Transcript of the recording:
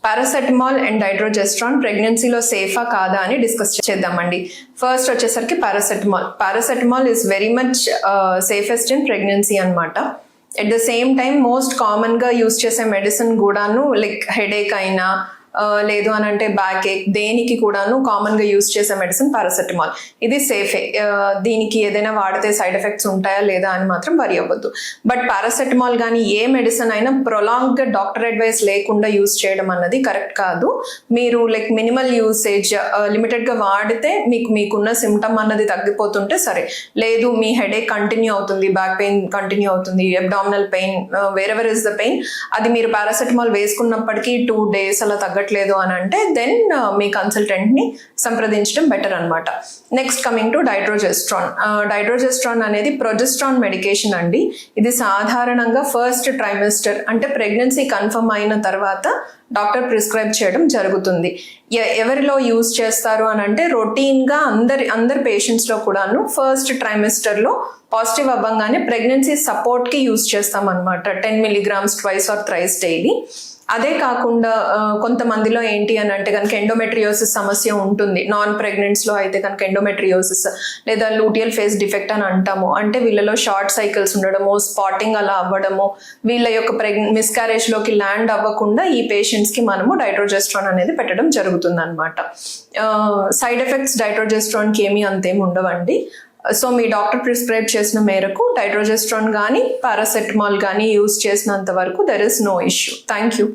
Paracetamol and డైడ్రోజెస్ట్రాన్ ప్రెగ్నెన్సీలో సేఫా కాదా అని డిస్కస్ చేద్దామండి. ఫస్ట్ వచ్చేసరికి paracetamol is very much safest in pregnancy అనమాట. At the same time most కామన్గా యూస్ చేసే మెడిసిన్ కూడాను లైక్ హెడేక్ అయినా లేదు అని అంటే బ్యాక్ ఏక్ దేనికి కూడాను కామన్గా యూస్ చేసే మెడిసిన్ పారాసెటమాల్. ఇది సేఫే, దీనికి ఏదైనా వాడితే సైడ్ ఎఫెక్ట్స్ ఉంటాయా లేదా అని మాత్రం వరి అవ్వద్దు. బట్ పారాసెటమాల్ కానీ ఏ మెడిసిన్ అయినా ప్రొలాంగ్గా డాక్టర్ అడ్వైస్ లేకుండా యూస్ చేయడం అన్నది కరెక్ట్ కాదు. మీరు లైక్ మినిమల్ యూసేజ్ లిమిటెడ్గా వాడితే మీకున్న సిమ్టమ్ అన్నది తగ్గిపోతుంటే సరే, లేదు మీ హెడేక్ కంటిన్యూ అవుతుంది, బ్యాక్ పెయిన్ కంటిన్యూ అవుతుంది, abdominal pain, wherever is the pain, అది మీరు పారాసెటమాల్ వేసుకున్నప్పటికీ 2 days అలా తగ్గట్లేదు అని అంటే దెన్ మీ కన్సల్టెంట్ ని సంప్రదించడం బెటర్ అనమాట. నెక్స్ట్ కమింగ్ టు డైడ్రోజెస్ట్రాన్ అనేది ప్రొజెస్ట్రాన్ మెడికేషన్ అండి. ఇది సాధారణంగా ఫస్ట్ ట్రైమెస్టర్ అంటే ప్రెగ్నెన్సీ కన్ఫర్మ్ అయిన తర్వాత డాక్టర్ ప్రిస్క్రైబ్ చేయడం జరుగుతుంది. ఎవరిలో యూజ్ చేస్తారు అని అంటే రొటీన్గా అందరి పేషెంట్స్లో కూడాను ఫస్ట్ ట్రైమెస్టర్లో పాజిటివ్ అవ్వగానే ప్రెగ్నెన్సీ సపోర్ట్కి యూజ్ చేస్తాం అనమాట. 10 milligrams twice or thrice daily. అదే కాకుండా కొంతమందిలో ఏంటి అని అంటే కనుక ఎండోమెట్రియోసిస్ సమస్య ఉంటుంది. నాన్ ప్రెగ్నెంట్స్లో అయితే కనుక ఎండోమెట్రియోసిస్ లేదా లూటియల్ ఫేస్ డిఫెక్ట్ అని అంటాము. అంటే వీళ్ళలో షార్ట్ సైకిల్స్ ఉండడము, స్పాటింగ్ అలా అవ్వడము, వీళ్ళ యొక్క మిస్క్యారేజ్లోకి ల్యాండ్ అవ్వకుండా ఈ పేషెంట్స్కి మనము డైడ్రోజెస్ట్రాన్ అనేది పెట్టడం జరుగుతుంది అనమాట. సైడ్ ఎఫెక్ట్స్ డైడ్రోజెస్ట్రాన్కి ఏమీ అంతేమి ఉండవండి. సో మీ డాక్టర్ ప్రిస్క్రైబ్ చేసిన మేరకు డైడ్రోజెస్ట్రాన్ కానీ పారాసెటమాల్ కానీ యూజ్ చేసినంత వరకు there is no issue. Thank you.